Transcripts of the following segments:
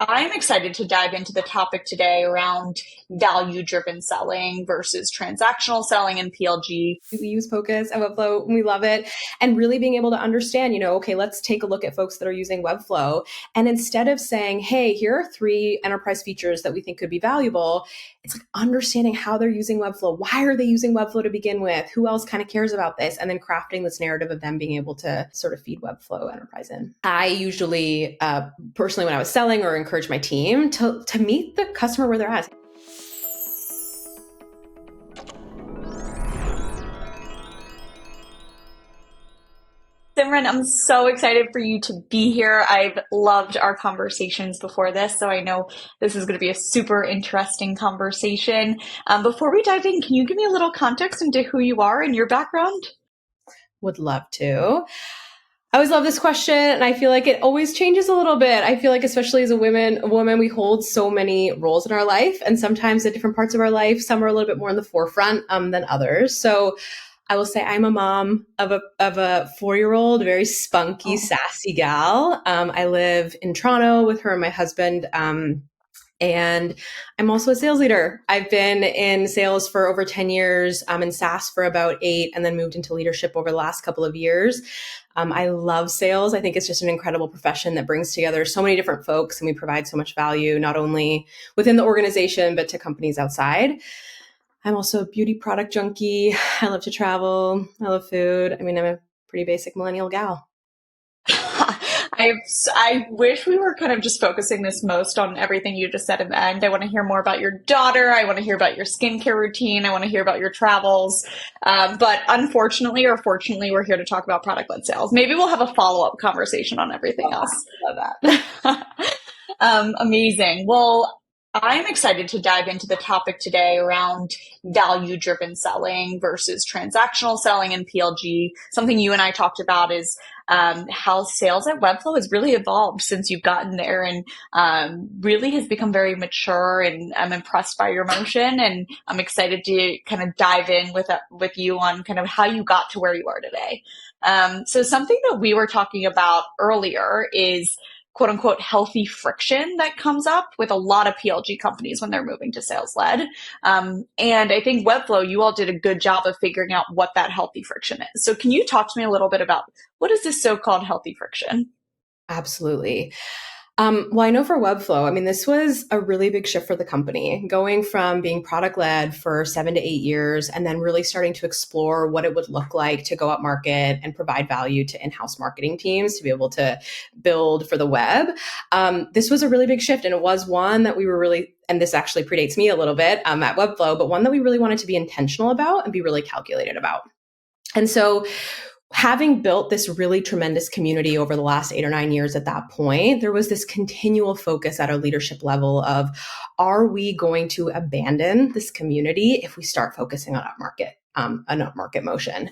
I'm excited to dive into the topic today around value-driven selling versus transactional selling in PLG. We use Focus and Webflow, and we love it. And really being able to understand, okay, let's take a look at folks that are using Webflow. And instead of saying, hey, here are 3 enterprise features that we think could be valuable, it's like understanding how they're using Webflow. Why are they using Webflow to begin with? Who else kind of cares about this? And then crafting this narrative of them being able to sort of feed Webflow enterprise in. I usually, personally, when I was selling or encourage my team to meet the customer where they're at. Simran, I'm so excited for you to be here. I've loved our conversations before this, so I know this is going to be a super interesting conversation. Before we dive in, can you give me a little context into who you are and your background? Would love to. I always love this question, and I feel like it always changes a little bit. I feel like, especially as a woman, we hold so many roles in our life, and sometimes at different parts of our life, some are a little bit more in the forefront than others. So I will say I'm a mom of a 4-year-old, very spunky, sassy gal. I live in Toronto with her and my husband. And I'm also a sales leader. I've been in sales for over 10 years, in SaaS for about 8, and then moved into leadership over the last couple of years. I love sales. I think it's just an incredible profession that brings together so many different folks, and we provide so much value, not only within the organization, but to companies outside. I'm also a beauty product junkie. I love to travel. I love food. I mean, I'm a pretty basic millennial gal. I wish we were kind of just focusing this most on everything you just said in the end. I want to hear more about your daughter. I want to hear about your skincare routine. I want to hear about your travels. But unfortunately or fortunately, we're here to talk about product-led sales. Maybe we'll have a follow-up conversation on everything else. Love that. Amazing. Well, I'm excited to dive into the topic today around value-driven selling versus transactional selling in PLG. Something you and I talked about is how sales at Webflow has really evolved since you've gotten there, and really has become very mature. And I'm impressed by your motion, and I'm excited to kind of dive in with you on kind of how you got to where you are today. So something that we were talking about earlier is quote unquote healthy friction that comes up with a lot of PLG companies when they're moving to sales led. And I think Webflow, you all did a good job of figuring out what that healthy friction is. So can you talk to me a little bit about what is this so-called healthy friction? Absolutely. Well, I know for Webflow, I mean, this was a really big shift for the company, going from being product led for 7 to 8 years, and then really starting to explore what it would look like to go up market and provide value to in-house marketing teams to be able to build for the web. This was a really big shift, and it was one that we were really, and this actually predates me a little bit at Webflow, but one that we really wanted to be intentional about and be really calculated about. And so having built this really tremendous community over the last 8 or 9 years at that point, there was this continual focus at our leadership level of, are we going to abandon this community if we start focusing on an up-market motion?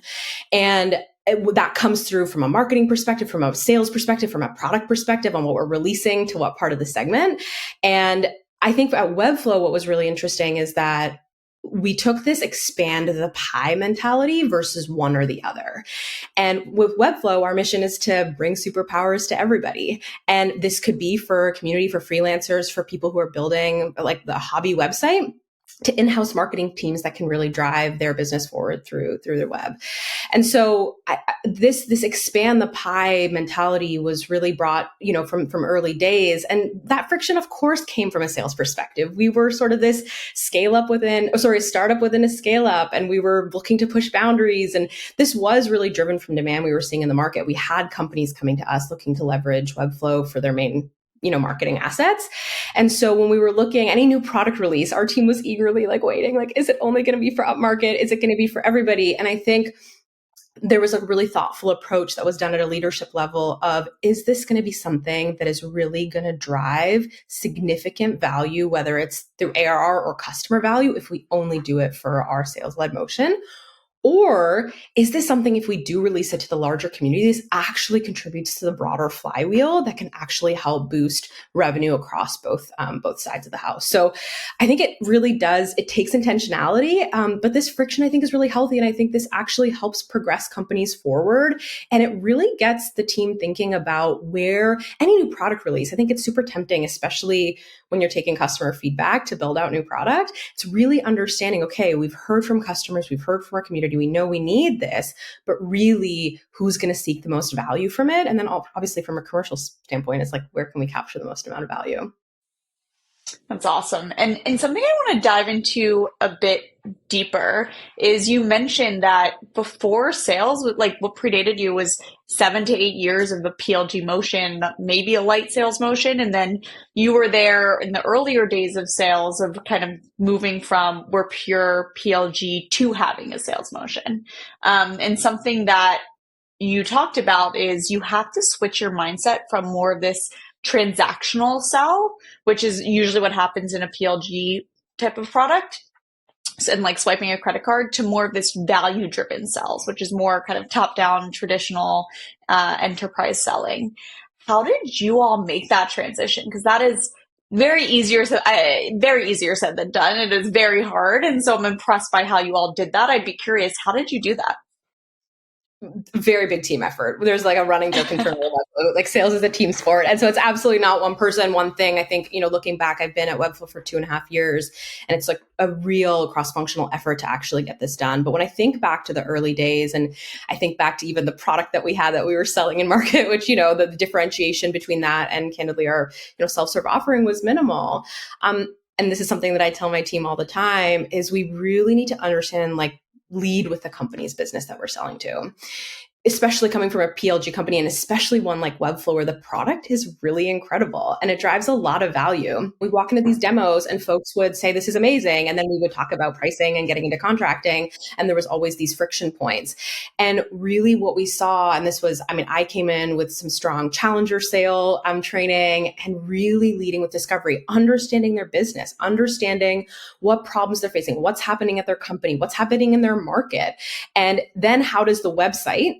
And that comes through from a marketing perspective, from a sales perspective, from a product perspective on what we're releasing to what part of the segment. And I think at Webflow, what was really interesting is that we took this expand the pie mentality versus one or the other. And with Webflow, our mission is to bring superpowers to everybody. And this could be for community, for freelancers, for people who are building like the hobby website, to in-house marketing teams that can really drive their business forward through their web. And so this expand the pie mentality was really brought, from early days. And that friction, of course, came from a sales perspective. We were sort of this startup within a scale up, and we were looking to push boundaries. And this was really driven from demand we were seeing in the market. We had companies coming to us looking to leverage Webflow for their main marketing assets. And so when we were looking any new product release, our team was eagerly waiting, is it only going to be for upmarket? Is it going to be for everybody? And I think there was a really thoughtful approach that was done at a leadership level of, is this going to be something that is really going to drive significant value, whether it's through ARR or customer value, if we only do it for our sales-led motion? Or is this something, if we do release it to the larger communities, actually contributes to the broader flywheel that can actually help boost revenue across both sides of the house? So I think it really does. It takes intentionality, but this friction I think is really healthy, and I think this actually helps progress companies forward, and it really gets the team thinking about where any new product release. I think it's super tempting, especially when you're taking customer feedback to build out new product. It's really understanding, okay, we've heard from customers, we've heard from our community, we know we need this, but really who's going to seek the most value from it? And then obviously from a commercial standpoint, it's like, where can we capture the most amount of value? That's awesome. And something I want to dive into a bit deeper is you mentioned that before sales, like what predated you was 7 to 8 years of a PLG motion, maybe a light sales motion. And then you were there in the earlier days of sales of kind of moving from we're pure PLG to having a sales motion. And something that you talked about is you have to switch your mindset from more of this transactional sell, which is usually what happens in a PLG type of product, and like swiping a credit card, to more of this value driven sells, which is more kind of top down traditional enterprise selling. How did you all make that transition? Because that is very easier said than done. It is very hard. And so I'm impressed by how you all did that. I'd be curious, how did you do that? Very big team effort. There's like a running joke internally about like sales is a team sport. And so it's absolutely not one person, one thing. I think, looking back, I've been at Webflow for 2.5 years, and it's like a real cross-functional effort to actually get this done. But when I think back to the early days, and I think back to even the product that we had that we were selling in market, which, the differentiation between that and candidly our, self-serve offering was minimal. And this is something that I tell my team all the time, is we really need to understand, like, lead with the company's business that we're selling to, especially coming from a PLG company, and especially one like Webflow, where the product is really incredible and it drives a lot of value. We walk into these demos and folks would say, this is amazing. And then we would talk about pricing and getting into contracting. And there was always these friction points. And really what we saw, and this was, I came in with some strong challenger sale training, and really leading with discovery, understanding their business, understanding what problems they're facing, what's happening at their company, what's happening in their market. And then how does the website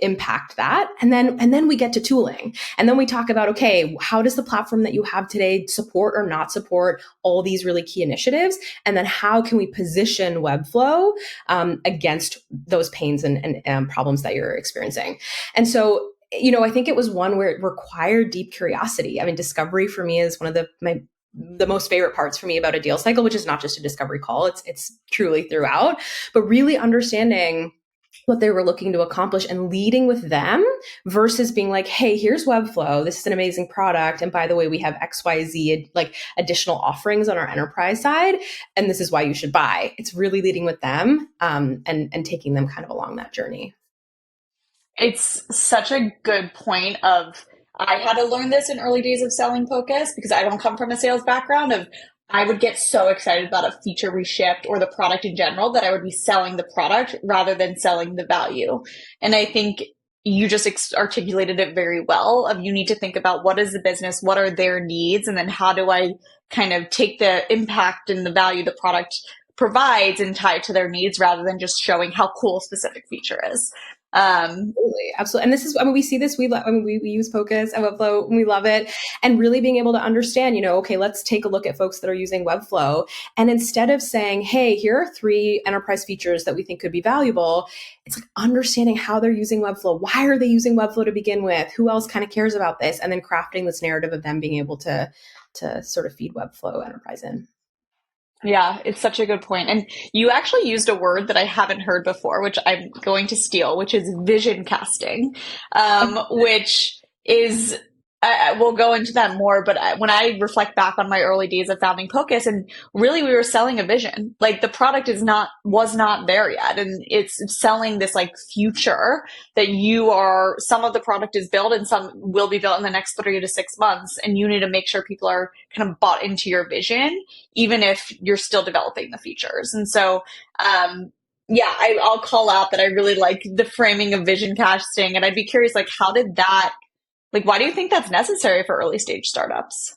impact that? And then we get to tooling, and then we talk about, okay, how does the platform that you have today support or not support all these really key initiatives? And then how can we position Webflow against those pains and problems that you're experiencing? And so, I think it was one where it required deep curiosity. Discovery for me is one of the most favorite parts for me about a deal cycle, which is not just a discovery call. It's truly throughout, but really understanding what they were looking to accomplish and leading with them, versus being like, hey, here's Webflow. This is an amazing product. And by the way, we have XYZ, like additional offerings on our enterprise side. And this is why you should buy. It's really leading with them and taking them kind of along that journey. It's such a good point of, I had to learn this in early days of selling Focus, because I don't come from a sales background. Of I would get so excited about a feature we shipped or the product in general that I would be selling the product rather than selling the value. And I think you just articulated it very well, of you need to think about what is the business, what are their needs, and then how do I kind of take the impact and the value the product provides and tie it to their needs, rather than just showing how cool a specific feature is. Absolutely. And this is, we see this, we use Focus and Webflow, and we love it. And really being able to understand, okay, let's take a look at folks that are using Webflow. And instead of saying, hey, here are 3 enterprise features that we think could be valuable, it's like understanding how they're using Webflow. Why are they using Webflow to begin with? Who else kind of cares about this? And then crafting this narrative of them being able to sort of feed Webflow enterprise in. Yeah, it's such a good point. And you actually used a word that I haven't heard before, which I'm going to steal, which is vision casting, which is, we'll go into that more. But when I reflect back on my early days of founding Focus, and really we were selling a vision, like the product was not there yet. And it's selling this like future that some of the product is built and some will be built in the next 3 to 6 months. And you need to make sure people are kind of bought into your vision, even if you're still developing the features. And so, I'll call out that I really like the framing of vision casting. And I'd be curious, like, why do you think that's necessary for early stage startups?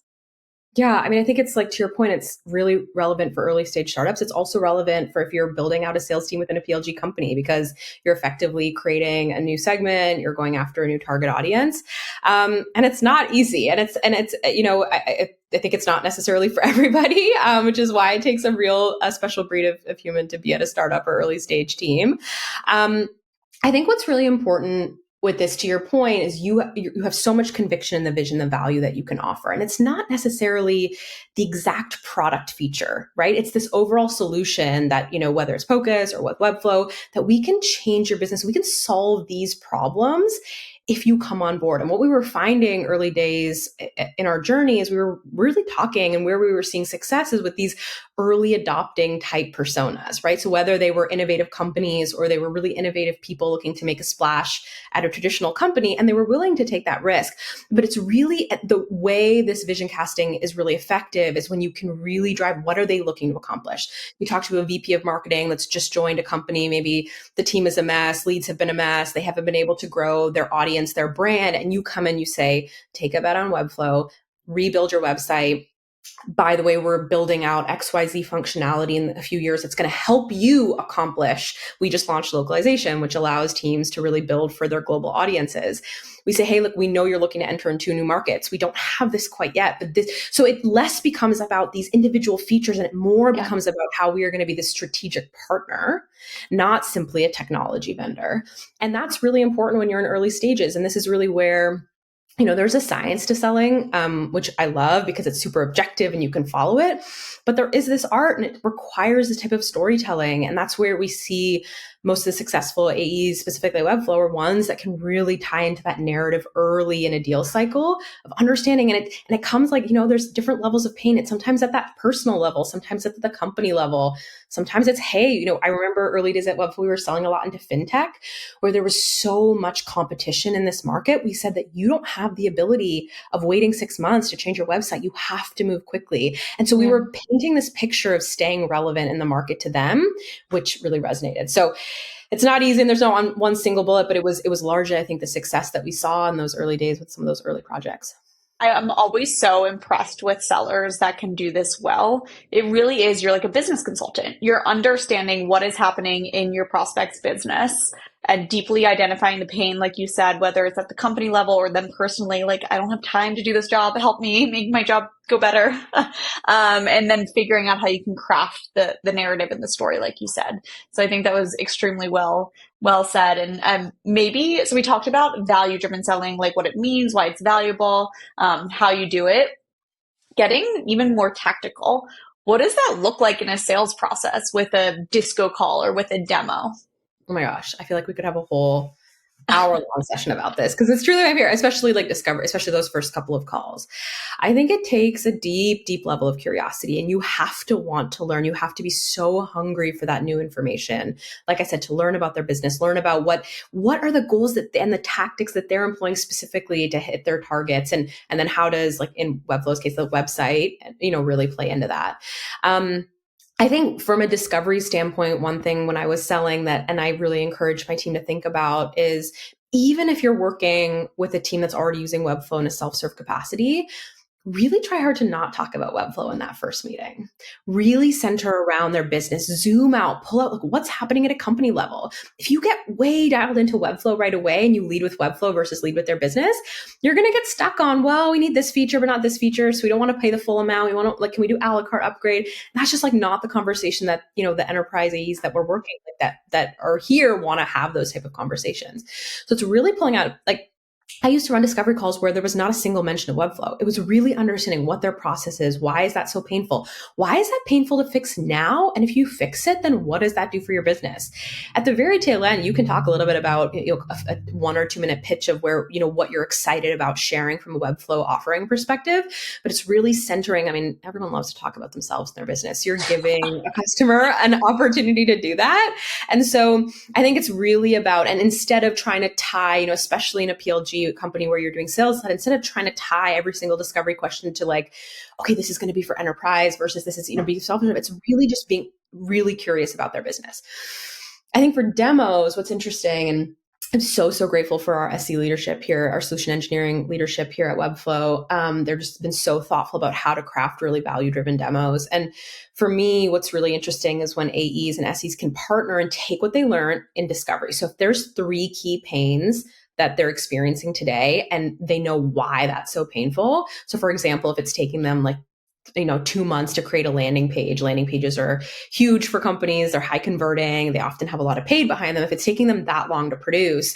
Yeah, I mean, I think it's like to your point, it's really relevant for early stage startups. It's also relevant for if you're building out a sales team within a PLG company because you're effectively creating a new segment, you're going after a new target audience, and it's not easy. And it's I think it's not necessarily for everybody, which is why it takes a special breed of human to be at a startup or early stage team. Um, I think what's really important with this, to your point, is you have so much conviction in the vision, the value that you can offer, and it's not necessarily the exact product feature, right? It's this overall solution that, whether it's Focus or with Webflow, that we can change your business, we can solve these problems if you come on board. And what we were finding early days in our journey is we were really talking, and where we were seeing success is with these early adopting type personas, right? So whether they were innovative companies or they were really innovative people looking to make a splash at a traditional company, and they were willing to take that risk. But it's really the way this vision casting is really effective is when you can really drive what are they looking to accomplish. You talk to a VP of marketing that's just joined a company, maybe the team is a mess, leads have been a mess, they haven't been able to grow their audience, their brand, and you come in, you say, take a bet on Webflow, rebuild your website. By the way, we're building out XYZ functionality in a few years. It's going to help you accomplish. We just launched localization, which allows teams to really build for their global audiences. We say, hey, look, we know you're looking to enter into new markets. We don't have this quite yet, but this, so it less becomes about these individual features and it more becomes about how we are going to be the strategic partner, not simply a technology vendor. And that's really important when you're in early stages. And this is really where there's a science to selling, which I love because it's super objective and you can follow it. But there is this art and it requires this type of storytelling. And that's where we see most of the successful AEs, specifically Webflow, are ones that can really tie into that narrative early in a deal cycle of understanding. And it comes like, there's different levels of pain. It's sometimes at that personal level, sometimes at the company level. Sometimes it's, hey, I remember early days at Webflow, we were selling a lot into fintech where there was so much competition in this market. We said that you don't have the ability of waiting 6 months to change your website. You have to move quickly. And so we were painting this picture of staying relevant in the market to them, which really resonated. So it's not easy and there's no one single bullet, but it was largely, I think, the success that we saw in those early days with some of those early projects. I am always so impressed with sellers that can do this well. It really is, you're like a business consultant. You're understanding what is happening in your prospect's business and deeply identifying the pain, like you said, whether it's at the company level or them personally, like, I don't have time to do this job. Help me make my job go better. And then figuring out how you can craft the narrative and the story, like you said. So I think that was extremely well said. And so we talked about value driven selling, like what it means, why it's valuable, how you do it. Getting even more tactical, what does that look like in a sales process with a disco call or with a demo? Oh my gosh, I feel like we could have a whole hour-long session about this because it's truly my favorite, especially like discovery, especially those first couple of calls. I think it takes a deep, deep level of curiosity, and you have to want to learn. You have to be so hungry for that new information. Like I said, to learn about their business, learn about what are the goals and the tactics that they're employing specifically to hit their targets, and then how does, like in Webflow's case, the website, really play into that. I think from a discovery standpoint, one thing when I was selling that, and I really encourage my team to think about, is even if you're working with a team that's already using Webflow in a self-serve capacity, really try hard to not talk about Webflow in that first meeting. Really center around their business, zoom out, pull out like what's happening at a company level. If you get way dialed into Webflow right away and you lead with Webflow versus lead with their business, you're going to get stuck on, well, we need this feature, but not this feature. So we don't want to pay the full amount. We want to, like, can we do a la carte upgrade? And that's just like not the conversation that, the enterprise AEs that we're working with that are here want to have those type of conversations. So it's really pulling out, like, I used to run discovery calls where there was not a single mention of Webflow. It was really understanding what their process is. Why is that so painful? Why is that painful to fix now? And if you fix it, then what does that do for your business? At the very tail end, you can talk a little bit about a 1 or 2 minute pitch of where, what you're excited about sharing from a Webflow offering perspective. But it's really centering. I mean, everyone loves to talk about themselves and their business. You're giving a customer an opportunity to do that. And so I think it's really about, and instead of trying to tie, especially in a PLG company where you're doing sales, that instead of trying to tie every single discovery question to like, okay, this is going to be for enterprise versus this is, being self-serve, it's really just being really curious about their business. I think for demos, what's interesting, and I'm so grateful for our SE leadership here, our solution engineering leadership here at Webflow. They've just been so thoughtful about how to craft really value-driven demos. And for me, what's really interesting is when AEs and SEs can partner and take what they learn in discovery. So if there's 3 key pains that they're experiencing today and they know why that's so painful. So for example, if it's taking them like 2 months to create a landing page. Landing pages are huge for companies. They're high converting. They often have a lot of paid behind them. If it's taking them that long to produce,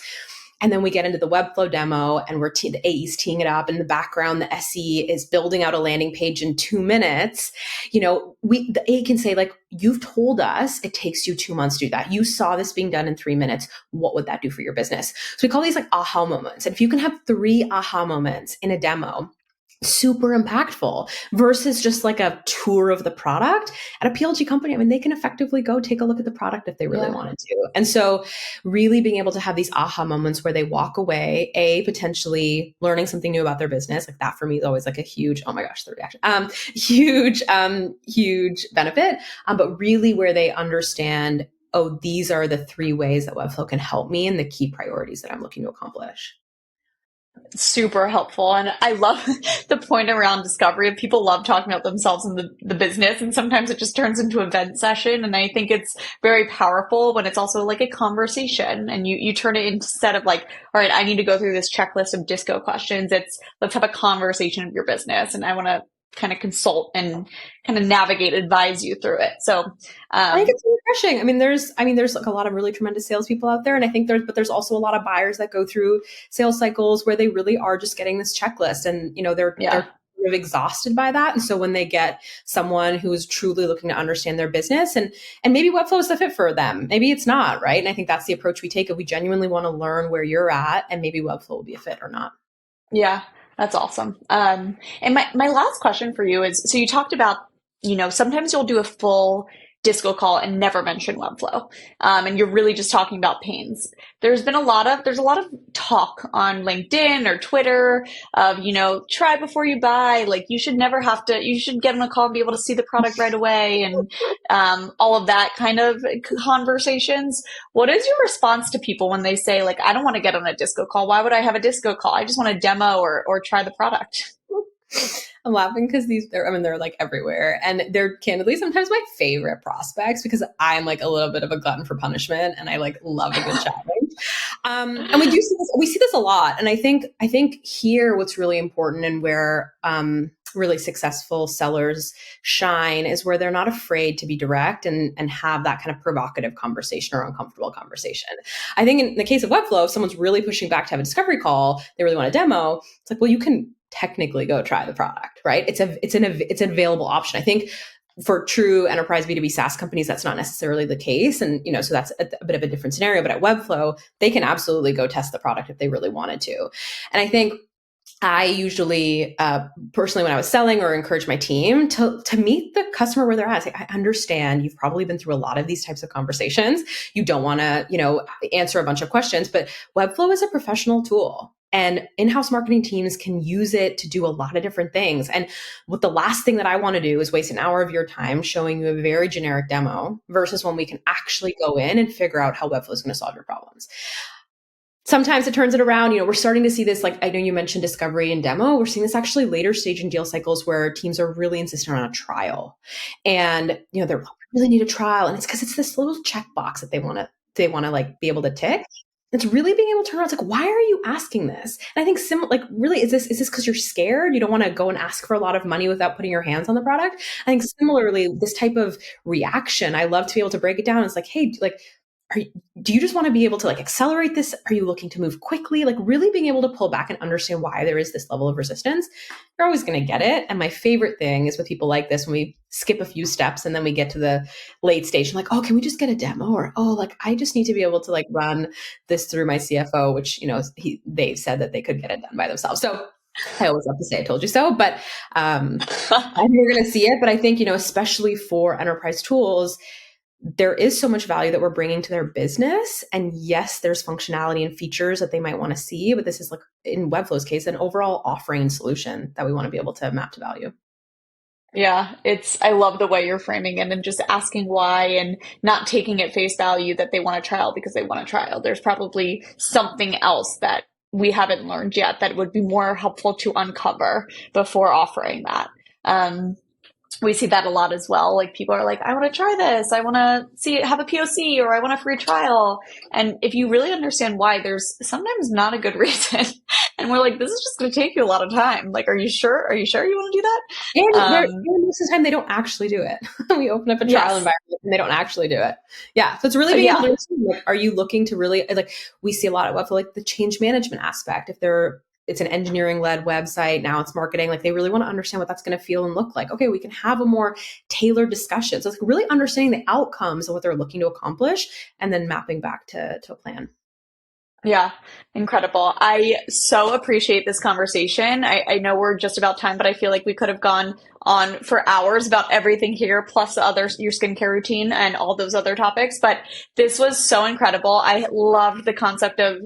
and then we get into the Webflow demo and the AE's teeing it up. In the background, the SE is building out a landing page in 2 minutes. The AE can say, like, you've told us it takes you 2 months to do that. You saw this being done in 3 minutes. What would that do for your business? So we call these like aha moments. And if you can have 3 aha moments in a demo, super impactful versus just like a tour of the product at a PLG company. I mean, they can effectively go take a look at the product if they really wanted to. And so really being able to have these aha moments where they walk away, potentially learning something new about their business. Like that for me is always like a huge, oh my gosh, the reaction, huge benefit. But really where they understand, oh, these are the 3 ways that Webflow can help me and the key priorities that I'm looking to accomplish. Super helpful. And I love the point around discovery. People love talking about themselves and the business. And sometimes it just turns into a vent session. And I think it's very powerful when it's also like a conversation and you turn it instead of like, all right, I need to go through this checklist of disco questions. It's let's have a conversation of your business. And I want to kind of consult and kind of navigate, advise you through it. So I think it's refreshing. I mean, there's like a lot of really tremendous salespeople out there. And I think there's also a lot of buyers that go through sales cycles where they really are just getting this checklist and, they're sort of exhausted by that. And so when they get someone who is truly looking to understand their business and maybe Webflow is the fit for them, maybe it's not, right? And I think that's the approach we take if we genuinely want to learn where you're at and maybe Webflow will be a fit or not. Yeah, that's awesome. And my last question for you is, so you talked about, sometimes you'll do a full disco call and never mention Webflow. And you're really just talking about pains. There's a lot of talk on LinkedIn or Twitter of, try before you buy. Like you should get on a call and be able to see the product right away. And, all of that kind of conversations. What is your response to people when they say like, I don't want to get on a disco call. Why would I have a disco call? I just want to demo or try the product. I'm laughing because they're like everywhere. And they're candidly sometimes my favorite prospects because I'm like a little bit of a glutton for punishment and I like love a good challenge. And we see this a lot. And I think here what's really important and where really successful sellers shine is where they're not afraid to be direct and have that kind of provocative conversation or uncomfortable conversation. I think in the case of Webflow, if someone's really pushing back to have a discovery call, they really want a demo, it's like, well, you can technically go try the product, right? It's an available option. I think for true enterprise B2B SaaS companies, that's not necessarily the case. And, so that's a bit of a different scenario, but at Webflow, they can absolutely go test the product if they really wanted to. And I think I usually, personally, when I was selling or encourage my team to meet the customer where they're at, I understand you've probably been through a lot of these types of conversations. You don't want to, answer a bunch of questions, but Webflow is a professional tool. And in-house marketing teams can use it to do a lot of different things. And what the last thing that I want to do is waste an hour of your time showing you a very generic demo versus when we can actually go in and figure out how Webflow is going to solve your problems. Sometimes it turns it around. We're starting to see this, like I know you mentioned discovery and demo. We're seeing this actually later stage in deal cycles where teams are really insistent on a trial. And, they really need a trial. And it's because it's this little checkbox that they want to like be able to tick. It's really being able to turn around. It's like, why are you asking this? And I think really, is this because you're scared? You don't want to go and ask for a lot of money without putting your hands on the product? I think similarly, this type of reaction, I love to be able to break it down. It's like, hey, like, do you just want to be able to like accelerate this? Are you looking to move quickly? Like really being able to pull back and understand why there is this level of resistance. You're always going to get it. And my favorite thing is with people like this, when we skip a few steps and then we get to the late stage, I'm like, oh, can we just get a demo? Or, oh, like I just need to be able to like run this through my CFO, which, they've said that they could get it done by themselves. So I always love to say I told you so, but I think we're going to see it. But I think, especially for enterprise tools, there is so much value that we're bringing to their business. And yes, there's functionality and features that they might want to see, but this is like in Webflow's case, an overall offering and solution that we want to be able to map to value. Yeah, I love the way you're framing it and just asking why and not taking at face value that they want a trial because they want a trial. There's probably something else that we haven't learned yet that would be more helpful to uncover before offering that. Um, we see that a lot as well. Like people are like, I want to try this. I want to see it, have a POC, or I want a free trial. And if you really understand why, there's sometimes not a good reason. And we're like, this is just going to take you a lot of time. Like, are you sure? Are you sure you want to do that? And most of the time, they don't actually do it. We open up a trial Yes. environment and they don't actually do it. Yeah. So it's really being able Yeah. to understand, like, are you looking to really, like, we see a lot of Webflow, like the change management aspect. If it's an engineering led website, now it's marketing, like they really want to understand what that's going to feel and look like. Okay, we can have a more tailored discussion. So it's really understanding the outcomes of what they're looking to accomplish and then mapping back to a plan. Yeah, incredible. I so appreciate this conversation. I know we're just about time, but I feel like we could have gone on for hours about everything here, plus the other, your skincare routine and all those other topics. But this was so incredible. I loved the concept of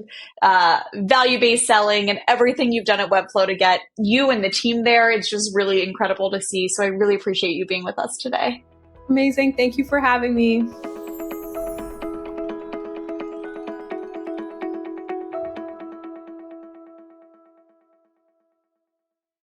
value-based selling and everything you've done at Webflow to get you and the team there. It's just really incredible to see. So I really appreciate you being with us today. Amazing. Thank you for having me.